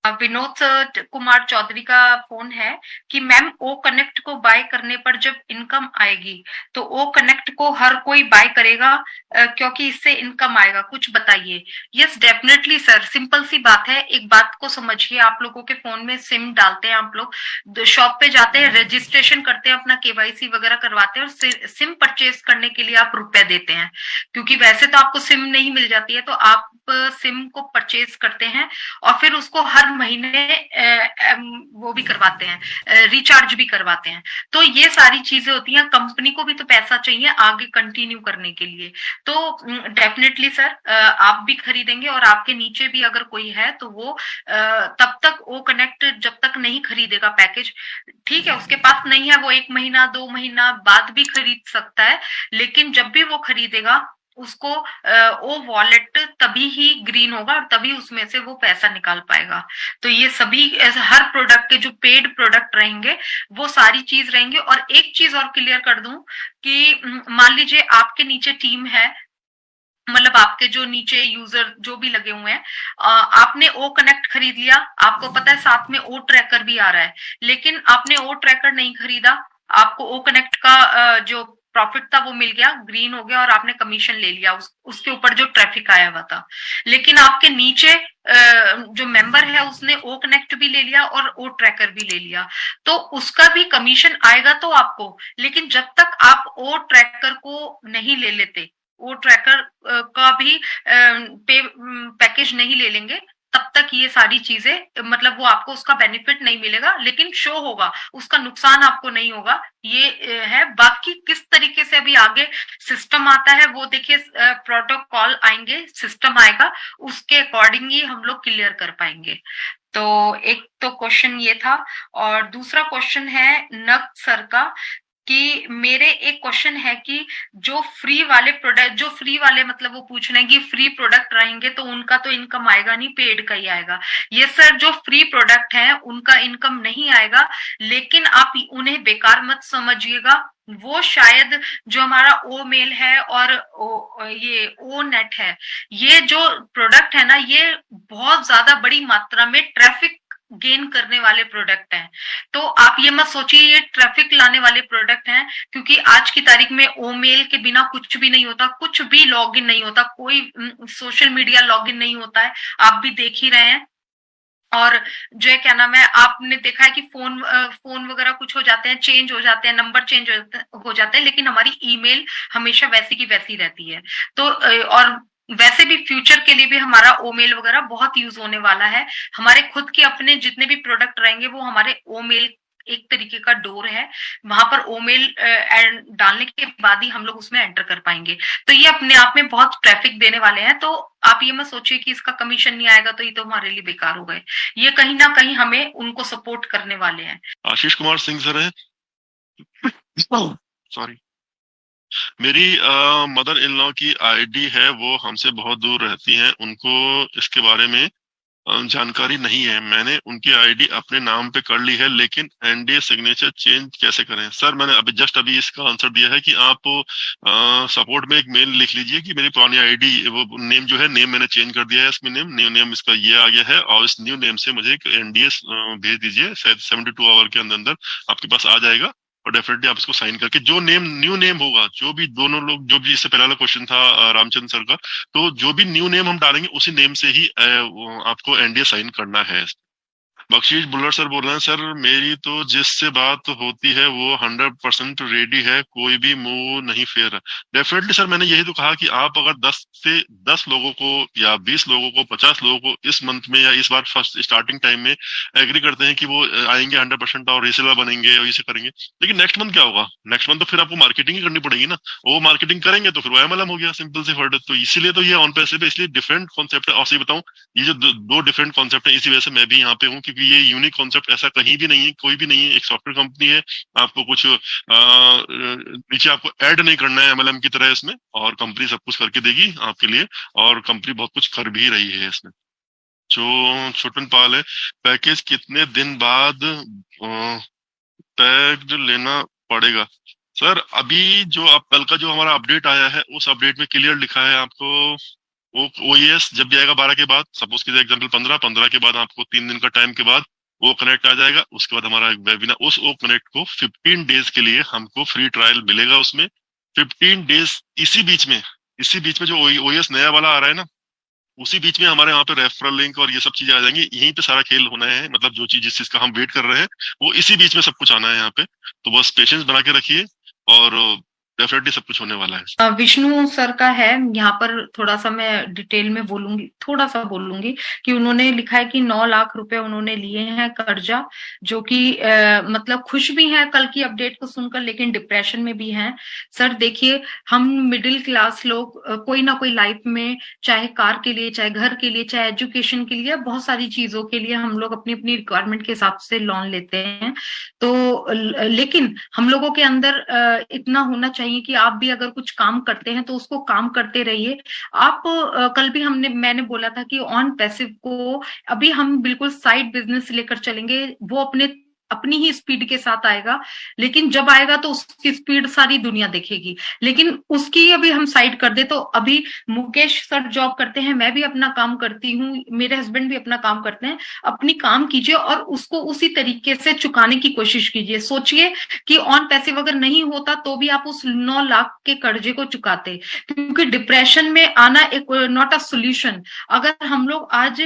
विनोद कुमार चौधरी का फोन है कि मैम ओ कनेक्ट को बाय करने पर जब इनकम आएगी तो ओ कनेक्ट को हर कोई बाय करेगा, क्योंकि इससे इनकम आएगा, कुछ बताइए। यस डेफिनेटली सर, सिंपल सी बात है। एक बात को समझिए, आप लोगों के फोन में सिम डालते हैं, आप लोग शॉप पे जाते हैं, रजिस्ट्रेशन करते हैं, अपना केवाईसी वगैरह करवाते हैं और सिम परचेज करने के लिए आप रुपए देते हैं, क्योंकि वैसे तो आपको सिम नहीं मिल जाती है, तो आप सिम को परचेज करते हैं और फिर उसको हर महीने वो भी करवाते हैं, रिचार्ज भी करवाते हैं। तो ये सारी चीजें होती हैं, कंपनी को भी तो पैसा चाहिए आगे कंटिन्यू करने के लिए। तो डेफिनेटली सर, आप भी खरीदेंगे और आपके नीचे भी अगर कोई है तो वो तब तक वो कनेक्ट जब तक नहीं खरीदेगा पैकेज, ठीक है, उसके पास नहीं है, वो 1 महीना 2 महीना बाद भी खरीद सकता है, लेकिन जब भी वो खरीदेगा उसको वो वॉलेट तभी ही ग्रीन होगा और तभी उसमें से वो पैसा निकाल पाएगा। तो ये सभी हर प्रोडक्ट के जो पेड प्रोडक्ट रहेंगे वो सारी चीज रहेंगे। और एक चीज और क्लियर कर दूं कि मान लीजिए आपके नीचे टीम है, मतलब आपके जो नीचे यूजर जो भी लगे हुए हैं, आपने ओ कनेक्ट खरीद लिया, आपको पता है साथ में ओ ट्रैकर भी आ रहा है, लेकिन आपने ओ ट्रैकर नहीं खरीदा, आपको ओ कनेक्ट का जो प्रॉफिट था वो मिल गया, ग्रीन हो गया और आपने कमीशन ले लिया उसके ऊपर जो ट्रैफिक आया हुआ था। लेकिन आपके नीचे जो मेंबर है उसने ओ कनेक्ट भी ले लिया और ओ ट्रैकर भी ले लिया, तो उसका भी कमीशन आएगा तो आपको, लेकिन जब तक आप ओ ट्रैकर को नहीं ले लेते, वो ट्रैकर का भी पैकेज नहीं ले लेंगे, तब तक ये सारी चीजें, मतलब वो आपको उसका बेनिफिट नहीं मिलेगा, लेकिन शो होगा, उसका नुकसान आपको नहीं होगा। ये है। बाकी किस तरीके से अभी आगे सिस्टम आता है वो देखिए, प्रोटोकॉल आएंगे, सिस्टम आएगा, उसके अकॉर्डिंग ही हम लोग क्लियर कर पाएंगे। तो एक तो क्वेश्चन ये था। और दूसरा क्वेश्चन है नक सर का, कि मेरे एक क्वेश्चन है कि जो फ्री वाले प्रोडक्ट, जो फ्री वाले मतलब वो पूछ रहे हैं कि फ्री प्रोडक्ट रहेंगे तो उनका तो इनकम आएगा नहीं, पेड का ही आएगा। ये सर, जो फ्री प्रोडक्ट है उनका इनकम नहीं आएगा, लेकिन आप उन्हें बेकार मत समझिएगा। वो शायद जो हमारा ओ मेल है और ये ओ नेट है, ये जो प्रोडक्ट है ना, ये बहुत ज्यादा बड़ी मात्रा में ट्रैफिक गेन करने वाले प्रोडक्ट हैं। तो आप ये मत सोचिए ये ट्रैफिक लाने वाले प्रोडक्ट हैं, क्योंकि आज की तारीख में ओमेल के बिना कुछ भी नहीं होता, कुछ भी लॉगिन नहीं होता, कोई सोशल मीडिया लॉगिन नहीं होता है, आप भी देख ही रहे हैं। और जो है क्या नाम है, आपने देखा है कि फोन वगैरह कुछ हो जाते हैं, चेंज हो जाते हैं, नंबर चेंज हो जाते हैं, लेकिन हमारी ईमेल हमेशा वैसी की वैसी रहती है। तो और वैसे भी फ्यूचर के लिए भी हमारा ओमेल वगैरह बहुत यूज होने वाला है। हमारे खुद के अपने जितने भी प्रोडक्ट रहेंगे वो हमारे ओमेल एक तरीके का डोर है, वहां पर ओमेल डालने के बाद ही हम लोग उसमें एंटर कर पाएंगे। तो ये अपने आप में बहुत ट्रैफिक देने वाले हैं। तो आप ये मत सोचिए कि इसका कमीशन नहीं आएगा तो ये तो हमारे लिए बेकार हो गए, ये कहीं ना कहीं हमें उनको सपोर्ट करने वाले हैं। आशीष कुमार सिंह सर है। सॉरी, मेरी मदर इन लॉ की आईडी है, वो हमसे बहुत दूर रहती हैं, उनको इसके बारे में जानकारी नहीं है। मैंने उनकी आईडी अपने नाम पे कर ली है, लेकिन एनडीए सिग्नेचर चेंज कैसे करें? सर मैंने अभी इसका आंसर दिया है कि आप सपोर्ट में एक मेल लिख लीजिए कि मेरी पुरानी आईडी, वो नेम जो है, नेम मैंने चेंज कर दिया है, इसमें न्यू नेम इसका ये आ गया है, और इस न्यू नेम से मुझे एक एनडीए भेज दीजिए, शायद 72 आवर के अंदर अंदर आपके पास आ जाएगा। और डेफिनेटली आप इसको साइन करके, जो नेम न्यू नेम होगा, जो भी दोनों लोग, जो भी इससे पहले वाला क्वेश्चन था रामचंद्र सर का, तो जो भी न्यू नेम हम डालेंगे उसी नेम से ही आपको एनडीए साइन करना है। बख्शीश बुल्लर सर बोल रहे हैं, सर मेरी तो जिससे बात होती है वो 100% रेडी है, कोई भी मुंह नहीं फेर रहा। डेफिनेटली सर, मैंने यही तो कहा कि आप अगर 10 लोगों को या 20 लोगों को 50 लोगों को इस मंथ में या इस बार फर्स्ट स्टार्टिंग टाइम में एग्री करते हैं कि वो आएंगे 100% और रीसेलर बनेंगे और इसे करेंगे, लेकिन नेक्स्ट मंथ क्या होगा? नेक्स्ट मंथ तो फिर आपको मार्केटिंग ही करनी पड़ेगी ना, वो मार्केटिंग करेंगे तो फिर वो एमएलएम हो गया, सिंपल सी वर्ड। तो इसीलिए तो ये ऑन पैसे पे, इसलिए डिफरेंट कॉन्सेप्ट है। और सही बताऊं, ये जो दो डिफरेंट कॉन्सेप्ट है, इसी वजह से मैं भी यहाँ पे हूँ, क्योंकि ये यूनिक कॉन्सेप्ट ऐसा कहीं भी नहीं है, कोई भी नहीं है। एक सॉफ्टवेयर कंपनी है, आपको कुछ नीचे आपको ऐड नहीं करना है एमएलएम की तरह इसमें, और कंपनी सब कुछ करके देगी आपके लिए, और कंपनी बहुत कुछ कर भी रही है इसमें। जो छोटन पाल है, पैकेज कितने दिन बाद टैग लेना पड़ेगा? सर अभी जो आप कल का जो हमारा अपडेट आया है, उस अपडेट में क्लियर लिखा है आपको ओएस जब भी आएगा 12 के बाद, सपोज कीजिए एग्जाम्पल 15 के बाद आपको 3 दिन का टाइम के बाद वो कनेक्ट आ जाएगा। उसके बाद हमारा वेबिनार, उस ओ कनेक्ट को 15 डेज के लिए हमको फ्री ट्रायल मिलेगा उसमें। 15 डेज, इसी बीच में जो ओएस नया वाला आ रहा है ना, उसी बीच में हमारे वहाँ पे रेफरल लिंक और ये सब चीजें आ जाएंगी। यहीं पे सारा खेल होना है, मतलब जो चीज जिस चीज का हम वेट कर रहे हैं वो इसी बीच में सब कुछ आना है यहाँ पे। तो बस पेशेंस बना के रखिए और डेफिनेटली सब कुछ होने वाला है। विष्णु सर का है यहाँ पर, थोड़ा सा मैं डिटेल में बोलूंगी, थोड़ा सा बोलूंगी कि उन्होंने लिखा है कि 9 लाख रुपए उन्होंने लिए हैं कर्जा, जो कि मतलब खुश भी हैं कल की अपडेट को सुनकर, लेकिन डिप्रेशन में भी हैं। सर देखिए, हम मिडिल क्लास लोग कोई ना कोई लाइफ में, चाहे कार के लिए, चाहे घर के लिए, चाहे एजुकेशन के लिए, बहुत सारी चीजों के लिए हम लोग अपनी अपनी रिक्वायरमेंट के हिसाब से लोन लेते हैं। तो लेकिन हम लोगों के अंदर इतना होना चाहिए कि आप भी अगर कुछ काम करते हैं तो उसको काम करते रहिए। आप कल भी मैंने बोला था कि ऑन पैसिव को अभी हम बिल्कुल साइड बिजनेस लेकर चलेंगे, वो अपनी ही स्पीड के साथ आएगा, लेकिन जब आएगा तो उसकी स्पीड सारी दुनिया देखेगी। लेकिन उसकी अभी हम साइड कर दे तो अभी मुकेश सर जॉब करते हैं, मैं भी अपना काम करती हूँ, मेरे हस्बैंड भी अपना काम करते हैं। अपनी काम कीजिए और उसको उसी तरीके से चुकाने की कोशिश कीजिए। सोचिए कि ऑन पैसिव अगर नहीं होता तो भी आप उस 9 लाख के कर्जे को चुकाते, क्योंकि डिप्रेशन में आना एक नॉट अ सोल्यूशन। अगर हम लोग आज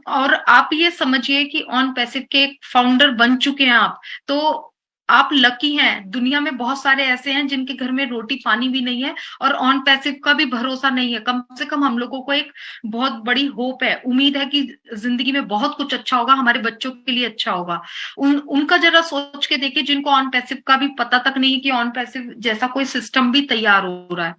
और आप ये समझिए कि ऑन पैसिव के फाउंडर बन चुके हैं आप, तो आप लकी हैं। दुनिया में बहुत सारे ऐसे हैं जिनके घर में रोटी पानी भी नहीं है और ऑन पैसिव का भी भरोसा नहीं है। कम से कम हम लोगों को एक बहुत बड़ी होप है, उम्मीद है कि जिंदगी में बहुत कुछ अच्छा होगा, हमारे बच्चों के लिए अच्छा होगा। उनका जरा सोच के देखिए जिनको ऑन पैसिव का भी पता तक नहीं कि ऑन पैसिव जैसा कोई सिस्टम भी तैयार हो रहा है।